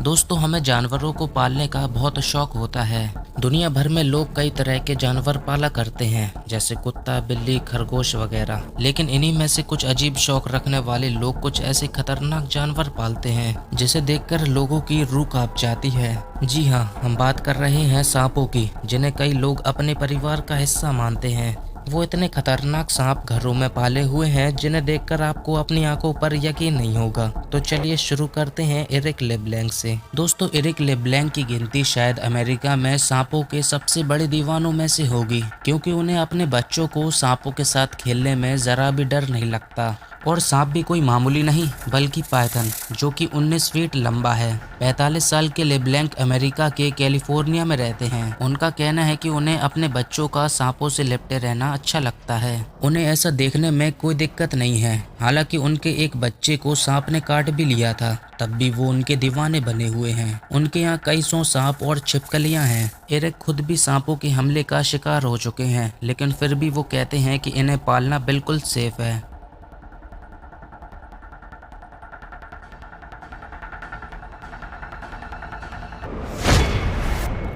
दोस्तों, हमें जानवरों को पालने का बहुत शौक होता है। दुनिया भर में लोग कई तरह के जानवर पाला करते हैं, जैसे कुत्ता, बिल्ली, खरगोश वगैरह। लेकिन इन्हीं में से कुछ अजीब शौक रखने वाले लोग कुछ ऐसे खतरनाक जानवर पालते हैं जिसे देखकर लोगों की रूह कांप जाती है। जी हाँ, हम बात कर रहे हैं सांपों की, जिन्हें कई लोग अपने परिवार का हिस्सा मानते हैं। वो इतने खतरनाक सांप घरों में पाले हुए हैं जिन्हें देखकर आपको अपनी आंखों पर यकीन नहीं होगा। तो चलिए शुरू करते हैं एरिक लेब्लैंक से। दोस्तों, एरिक लेब्लैंक की गिनती शायद अमेरिका में सांपों के सबसे बड़े दीवानों में से होगी, क्योंकि उन्हें अपने बच्चों को सांपों के साथ खेलने में जरा भी डर नहीं लगता। और सांप भी कोई मामूली नहीं, बल्कि पाइथन, जो कि 19 फीट लंबा है। 45 साल के लेब्लैंक अमेरिका के कैलिफोर्निया में रहते हैं। उनका कहना है कि उन्हें अपने बच्चों का सांपों से लिपटे रहना अच्छा लगता है। उन्हें ऐसा देखने में कोई दिक्कत नहीं है। हालांकि उनके एक बच्चे को सांप ने काट भी लिया था, तब भी वो उनके दीवाने बने हुए हैं। उनके यहाँ कई सौ सांप और छिपकलियाँ हैं। एरिक खुद भी सांपों के हमले का शिकार हो चुके हैं, लेकिन फिर भी वो कहते हैं कि इन्हें पालना बिल्कुल सेफ है।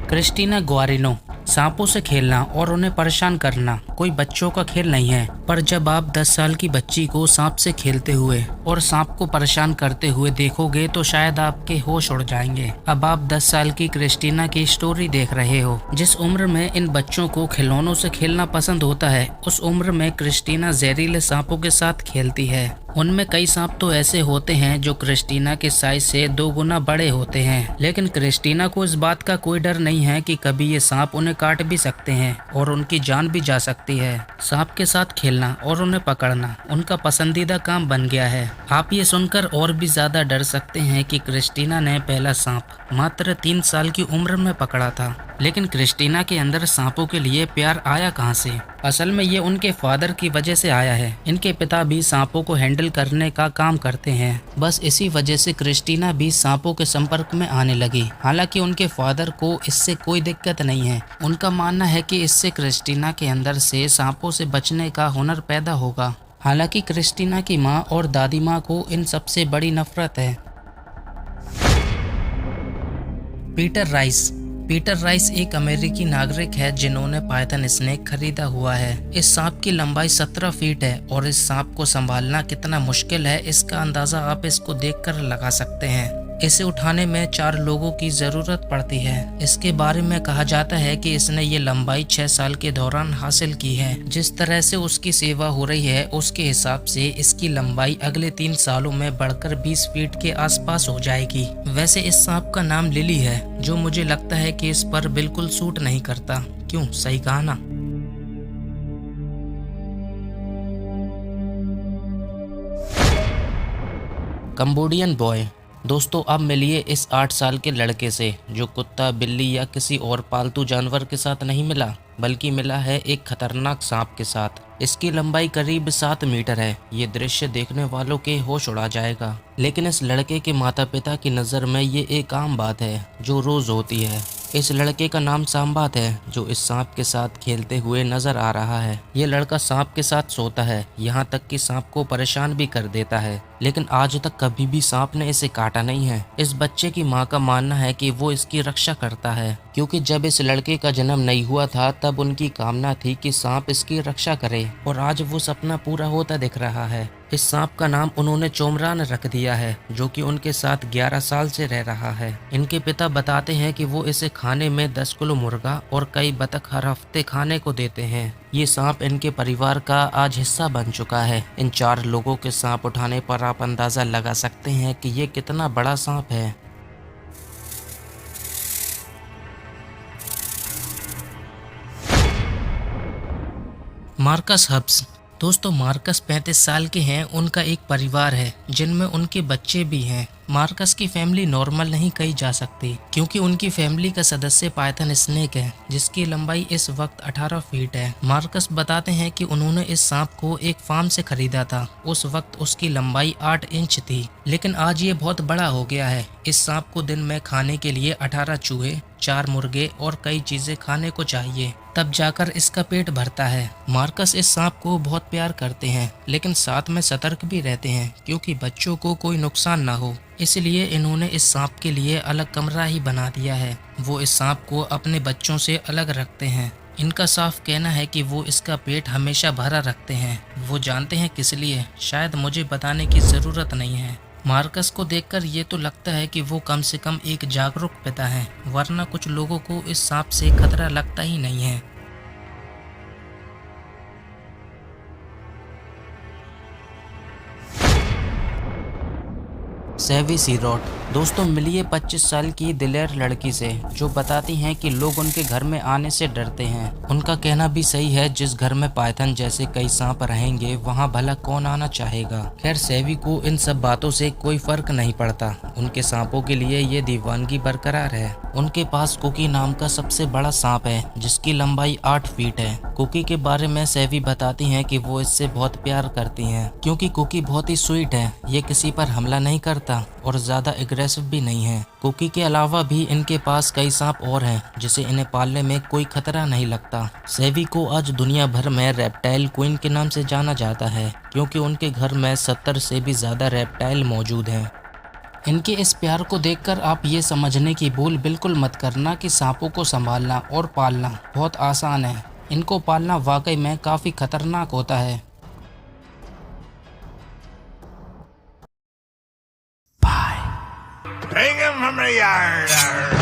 क्रिस्टीना गुआरिनो। सांपों से खेलना और उन्हें परेशान करना कोई बच्चों का खेल नहीं है, पर जब आप 10 साल की बच्ची को सांप से खेलते हुए और सांप को परेशान करते हुए देखोगे तो शायद आपके होश उड़ जाएंगे। अब आप 10 साल की क्रिस्टीना की स्टोरी देख रहे हो। जिस उम्र में इन बच्चों को खिलौनों से खेलना पसंद होता है, उस उम्र में क्रिस्टीना जहरीले सांपों के साथ खेलती है। उनमें कई सांप तो ऐसे होते हैं जो क्रिस्टीना के साइज से 2 गुना बड़े होते हैं, लेकिन क्रिस्टीना को इस बात का कोई डर नहीं है कि कभी ये सांप उन्हें काट भी सकते हैं और उनकी जान भी जा सकती है। सांप के साथ खेलना और उन्हें पकड़ना उनका पसंदीदा काम बन गया है। आप ये सुनकर और भी ज्यादा डर सकते हैं कि क्रिस्टीना ने पहला सांप मात्र 3 साल की उम्र में पकड़ा था। लेकिन क्रिस्टीना के अंदर सांपों के लिए प्यार आया कहाँ से? असल में ये उनके फादर की वजह से आया है। इनके पिता भी सांपों को हैंडल करने का काम करते हैं। बस इसी वजह से क्रिस्टीना भी सांपों के संपर्क में आने लगी। हालांकि उनके फादर को इससे कोई दिक्कत नहीं है। उनका मानना है कि इससे क्रिस्टीना के अंदर से सांपों से बचने का हुनर पैदा होगा। हालांकि क्रिस्टीना की माँ और दादी माँ को इन सबसे बड़ी नफरत है। पीटर राइस एक अमेरिकी नागरिक है जिन्होंने पाइथन स्नेक खरीदा हुआ है। इस सांप की लंबाई 17 फीट है और इस सांप को संभालना कितना मुश्किल है, इसका अंदाजा आप इसको देखकर लगा सकते हैं। इसे उठाने में 4 लोगों की जरूरत पड़ती है। इसके बारे में कहा जाता है कि इसने ये लंबाई 6 साल के दौरान हासिल की है। जिस तरह से उसकी सेवा हो रही है, उसके हिसाब से इसकी लंबाई अगले 3 सालों में बढ़कर 20 फीट के आसपास हो जाएगी। वैसे इस सांप का नाम लिली है, जो मुझे लगता है कि इस पर बिल्कुल सूट नहीं करता। क्यों, सही कहा ना? Cambodian boy. दोस्तों, अब मिलिए इस 8 साल के लड़के से जो कुत्ता, बिल्ली या किसी और पालतू जानवर के साथ नहीं मिला, बल्कि मिला है एक खतरनाक सांप के साथ। इसकी लंबाई करीब 7 मीटर है। ये दृश्य देखने वालों के होश उड़ा जाएगा। लेकिन इस लड़के के माता पिता की नज़र में ये एक आम बात है जो रोज होती है। इस लड़के का नाम सांबात है, जो इस सांप के साथ खेलते हुए नजर आ रहा है। ये लड़का सांप के साथ सोता है, यहाँ तक कि सांप को परेशान भी कर देता है, लेकिन आज तक कभी भी सांप ने इसे काटा नहीं है। इस बच्चे की माँ का मानना है कि वो इसकी रक्षा करता है, क्योंकि जब इस लड़के का जन्म नहीं हुआ था तब उनकी कामना थी कि सांप इसकी रक्षा करे, और आज वो सपना पूरा होता दिख रहा है। इस सांप का नाम उन्होंने चोमरान रख दिया है, जो कि उनके साथ 11 साल से रह रहा है। इनके पिता बताते हैं कि वो इसे खाने में 10 किलो मुर्गा और कई बतख हर हफ्ते खाने को देते हैं। ये सांप इनके परिवार का आज हिस्सा बन चुका है। इन 4 लोगों के सांप उठाने पर आप अंदाजा लगा सकते हैं कि ये कितना बड़ा सांप है। Marcus hubs. दोस्तों, मार्कस 35 साल के हैं। उनका एक परिवार है जिनमें उनके बच्चे भी हैं। मार्कस की फैमिली नॉर्मल नहीं कही जा सकती, क्योंकि उनकी फैमिली का सदस्य पाइथन स्नेक है, जिसकी लंबाई इस वक्त 18 फीट है। मार्कस बताते हैं कि उन्होंने इस सांप को एक फार्म से खरीदा था। उस वक्त उसकी लंबाई 8 इंच थी, लेकिन आज ये बहुत बड़ा हो गया है। इस सांप को दिन में खाने के लिए 18 चूहे, 4 मुर्गे और कई चीजें खाने को चाहिए, तब जाकर इसका पेट भरता है। मार्कस इस सांप को बहुत प्यार करते हैं, लेकिन साथ में सतर्क भी रहते हैं क्योंकि बच्चों को कोई नुकसान ना हो। इसलिए इन्होंने इस सांप के लिए अलग कमरा ही बना दिया है। वो इस सांप को अपने बच्चों से अलग रखते हैं। इनका साफ कहना है कि वो इसका पेट हमेशा भरा रखते हैं। वो जानते हैं किस लिए, शायद मुझे बताने की ज़रूरत नहीं है। मार्कस को देखकर ये तो लगता है कि वो कम से कम एक जागरूक पिता है, वरना कुछ लोगों को इस सांप से खतरा लगता ही नहीं है। सेवी सीरॉट। दोस्तों, मिलिए 25 साल की दिलेर लड़की से जो बताती हैं कि लोग उनके घर में आने से डरते हैं। उनका कहना भी सही है, जिस घर में पाइथन जैसे कई सांप रहेंगे वहां भला कौन आना चाहेगा। खैर, सेवी को इन सब बातों से कोई फर्क नहीं पड़ता। उनके सांपों के लिए ये दीवानगी बरकरार है। उनके पास कुकी नाम का सबसे बड़ा सांप है जिसकी लंबाई 8 फीट है। कुकी के बारे में सेवी बताती हैं कि वो इससे बहुत प्यार करती हैं क्योंकि कुकी बहुत ही स्वीट है। ये किसी पर हमला नहीं करता और ज्यादा एग्रेसिव भी नहीं है। कुकी के अलावा भी इनके पास कई सांप और हैं जिसे इन्हें पालने में कोई खतरा नहीं लगता। सेवी को आज दुनिया भर में रेप्टाइल क्वीन के नाम से जाना जाता है क्योंकि उनके घर में 70 से भी ज्यादा रेप्टाइल मौजूद हैं। इनके इस प्यार को देखकर आप ये समझने की भूल बिल्कुल मत करना कि सांपों को संभालना और पालना बहुत आसान है। इनको पालना वाकई में काफी खतरनाक होता है। Bring him from the yard.